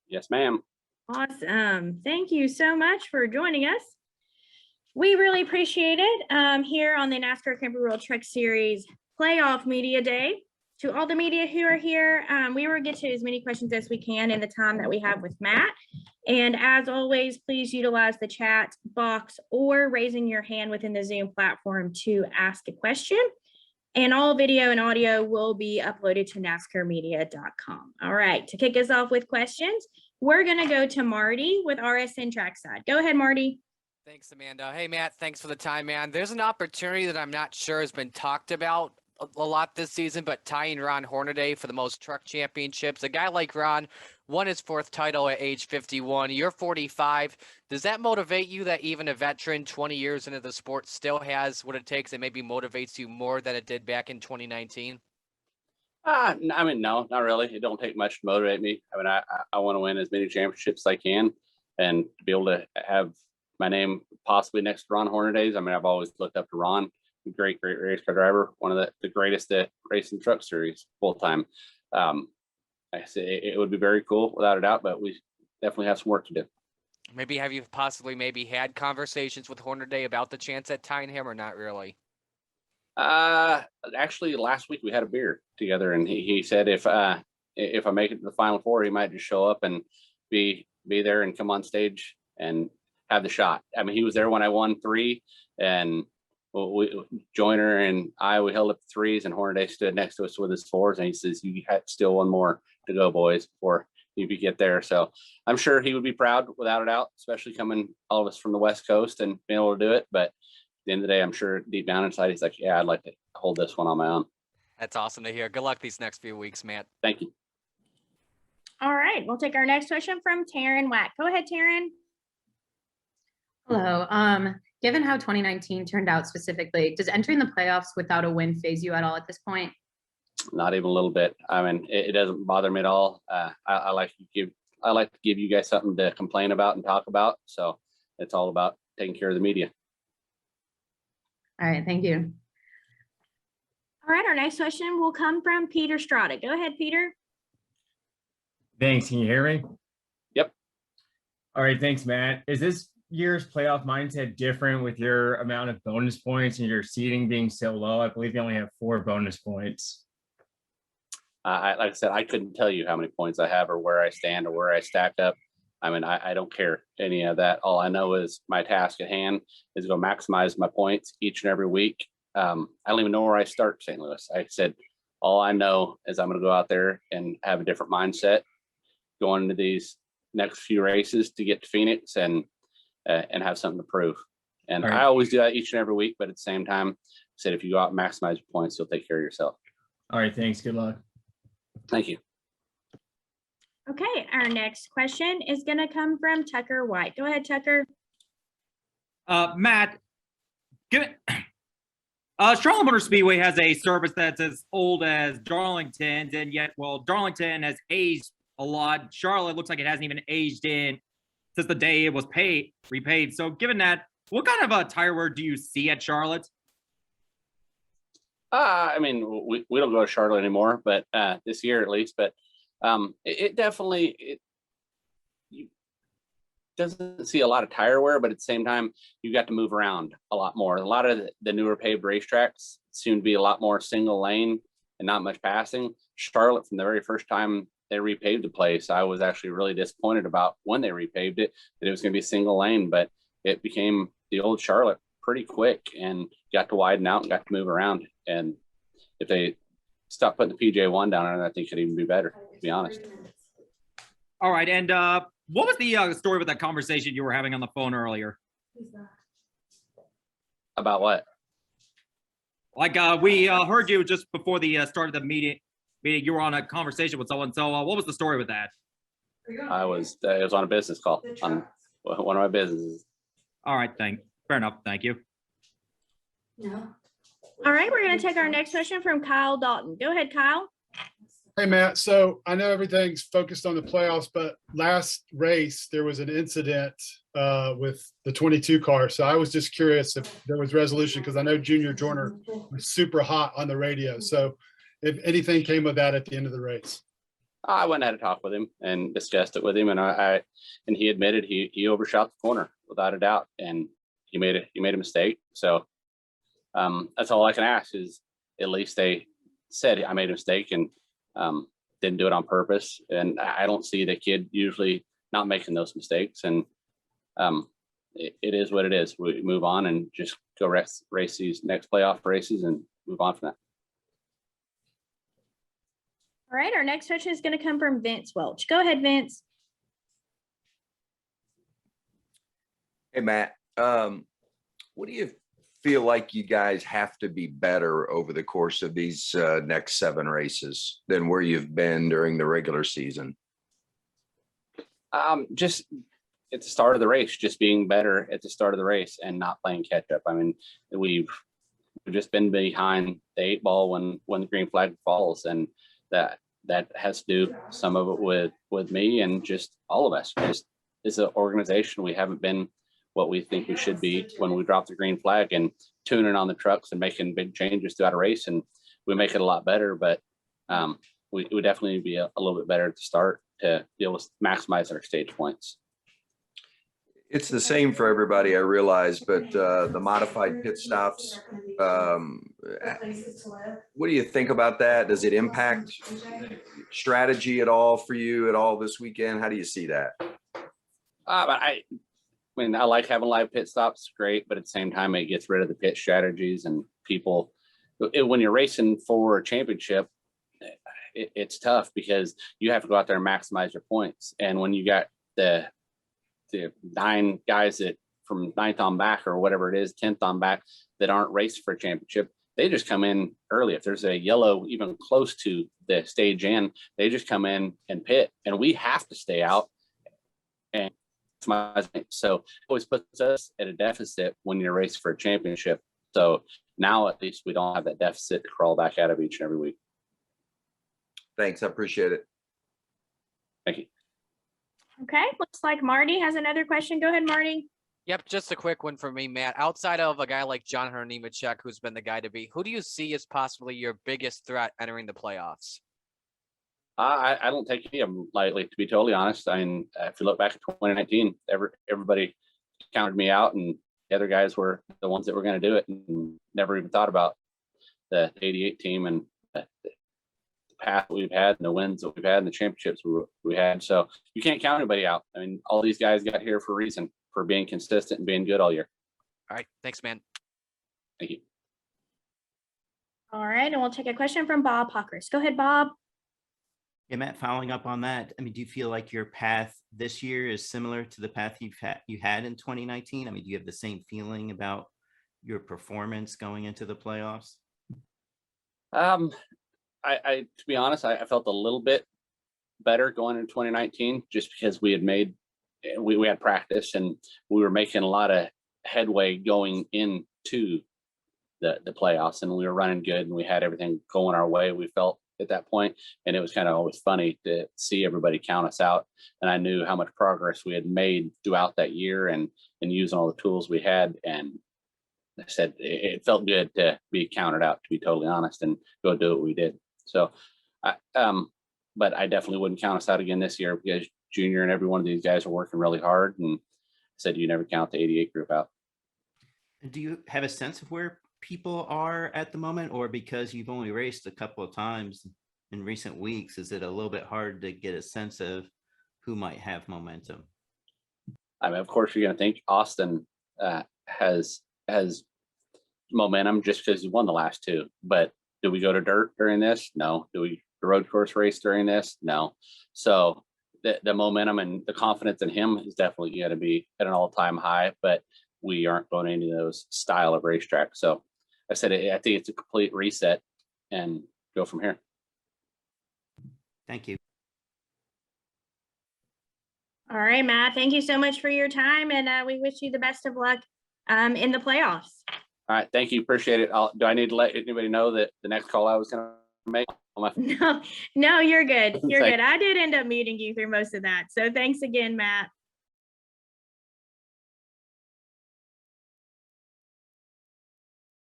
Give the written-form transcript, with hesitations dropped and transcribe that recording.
Yes, ma'am. Awesome. Thank you so much for joining us. We really appreciate it here on the NASCAR Camping World Truck Series Playoff Media Day. To all the media who are here, we will get to as many questions as we can in the time that we have with Matt. And as always, please utilize the chat box or raising your hand within the Zoom platform to ask a question. And all video and audio will be uploaded to NASCARmedia.com. All right, to kick us off with questions, we're going to go to Marty with RSN Trackside. Go ahead, Marty. Thanks, Amanda. Hey, Matt, thanks for the time, man. There's an opportunity that I'm not sure has been talked about a lot this season, but tying Ron Hornaday for the most truck championships. A guy like Ron won his 4th title at age 51. You're 45. Does that motivate you that even a veteran 20 years into the sport still has what it takes and maybe motivates you more than it did back in 2019? I mean, no, not really. It don't take much to motivate me. I mean, I want to win as many championships as I can and to be able to have my name possibly next to Ron Hornaday's. I mean, I've always looked up to Ron. Great race car driver, one of the greatest at racing truck series full time. I say it would be very cool without a doubt, but we definitely have some work to do. Maybe have you possibly had conversations with Hornaday about the chance at tying him, or not really? Actually, last week we had a beer together, and he said if I make it to the Final Four, he might just show up and be there and come on stage and have the shot. I mean, he was there when I won 3, and Joyner and we held up 3s, and Hornaday stood next to us with his 4s, and he says, "You had still one more to go, boys, before you could get there." So I'm sure he would be proud, without a doubt, especially coming all of us from the West Coast and being able to do it. But at the end of the day, I'm sure deep down inside, he's like, "Yeah, I'd like to hold this one on my own." That's awesome to hear. Good luck these next few weeks, Matt. Thank you. All right, we'll take our next question from Taryn Wack. Go ahead, Taryn. Hello. Given how 2019 turned out specifically, does entering the playoffs without a win faze you at all at this point? Not even a little bit. I mean, it doesn't bother me at all. I like to give you guys something to complain about and talk about. So it's all about taking care of the media. All right, thank you. All right, our next question will come from Peter Strada. Go ahead, Peter. Thanks. Can you hear me? Yep. All right. Thanks, Matt. Is this year's playoff mindset different with your amount of bonus points and your seeding being so low? I believe you only have 4 bonus points. Like I said, I couldn't tell you how many points I have or where I stand or where I stack up. I mean, I don't care any of that. All I know is my task at hand is to go maximize my points each and every week. I don't even know where I start St. Louis. I said, all I know is I'm going to go out there and have a different mindset going into these next few races to get to Phoenix and have something to prove. And right. I always do that each and every week, but at the same time, I said, if you go out and maximize your points, you'll take care of yourself. All right. Thanks. Good luck. Thank you. Okay, our next question is going to come from Tucker White. Go ahead, Tucker. Matt, Charlotte Motor Speedway has a service that's as old as Darlington's, and yet, well, Darlington has aged a lot. Charlotte looks like it hasn't even aged in since the day it was repaid. So given that, what kind of a tire wear do you see at Charlotte? I mean, we don't go to Charlotte anymore, but this year at least. But it definitely you doesn't see a lot of tire wear, but at the same time, you got to move around a lot more. A lot of the newer paved racetracks seem to be a lot more single lane and not much passing. Charlotte, from the very first time they repaved the place, I was actually really disappointed about when they repaved it, that it was going to be single lane, but it became the old Charlotte pretty quick and got to widen out and got to move around. And if they stopped putting the PJ1 down there, I think it'd even be better, to be honest. All right. And what was the story with that conversation you were having on the phone earlier? About what? Like we heard you just before the start of the meeting. You were on a conversation with someone. So what was the story with that? It was on a business call on one of my businesses. All right. Fair enough. Thank you. No. All right, we're going to take our next question from Kyle Dalton. Go ahead, Kyle. Hey, Matt. So I know everything's focused on the playoffs, but last race there was an incident with the 22 car. So I was just curious if there was resolution, because I know Junior Joyner was super hot on the radio. So if anything came of that at the end of the race. I went and had a talk with him and discussed it with him, and and he admitted he overshot the corner without a doubt, and he made a mistake. So that's all I can ask is at least they said I made a mistake and didn't do it on purpose. And I don't see the kid usually not making those mistakes. And it is what it is. We move on and just go race these next playoff races and move on from that. All right, our next question is going to come from Vince Welch. Go ahead, Vince. Hey, Matt, what do you feel like you guys have to be better over the course of these next 7 races than where you've been during the regular season? Just at the start of the race, just being better at the start of the race and not playing catch up. I mean, we've just been behind the 8 ball when the green flag falls, and that has to do some of it with me and just all of us. Just as an organization, we haven't been what we think we should be when we drop the green flag and tuning on the trucks and making big changes throughout a race, and we make it a lot better. But we definitely need to be a little bit better at the start to be able to maximize our stage points. It's the same for everybody, I realize, but the modified pit stops, what do you think about that? Does it impact strategy at all for you at all this weekend? How do you see that? I mean, I like having live pit stops, great, but at the same time, it gets rid of the pit strategies and people. When you're racing for a championship, it's tough because you have to go out there and maximize your points. And when you got the 9 guys that from 9th on back or whatever it is, 10th on back that aren't raced for a championship, they just come in early. If there's a yellow even close to the stage end, they just come in and pit, and we have to stay out and so it always puts us at a deficit when you're racing for a championship. So now at least we don't have that deficit to crawl back out of each and every week. Thanks, I appreciate it. Thank you. Okay, looks like Marty has another question. Go ahead, Marty. Yep, just a quick one for me, Matt. Outside of a guy like John Nemechek, who's been the guy to beat, who do you see as possibly your biggest threat entering the playoffs? I don't take any of them lightly, to be totally honest. I mean, if you look back at 2019, everybody counted me out, and the other guys were the ones that were going to do it, and never even thought about the 88 team and the path we've had and the wins that we've had and the championships we had. So you can't count anybody out. I mean, all these guys got here for a reason, for being consistent and being good all year. All right, thanks, man. Thank you. All right, and we'll take a question from Bob Hawkers. Go ahead, Bob. Yeah, Matt, following up on that, I mean, do you feel like your path this year is similar to the path you had in 2019? I mean, do you have the same feeling about your performance going into the playoffs? I to be honest, I felt a little bit better going into 2019 just because we had practice and we were making a lot of headway going into the playoffs, and we were running good and we had everything going our way, we felt at that point. And it was kind of always funny to see everybody count us out. And I knew how much progress we had made throughout that year and using all the tools we had. And I said, it felt good to be counted out, to be totally honest, and go do what we did. So, but I definitely wouldn't count us out again this year because Junior and every one of these guys are working really hard, and said, you never count the 88 group out. And do you have a sense of where people are at the moment, or because you've only raced a couple of times in recent weeks, is it a little bit hard to get a sense of who might have momentum? I mean, of course, you're going to think Austin has momentum just because he won the last 2. But do we go to dirt during this? No. Do we the road course race during this? No. So the momentum and the confidence in him is definitely going to be at an all-time high. But we aren't going to any of those style of racetracks. So I said, I think it's a complete reset and go from here. Thank you. All right, Matt, thank you so much for your time, and we wish you the best of luck in the playoffs. All right. Thank you. Appreciate it. Do I need to let anybody know that the next call I was going to make? No, you're good. You're Thank good. I did end up muting you through most of that. So thanks again, Matt.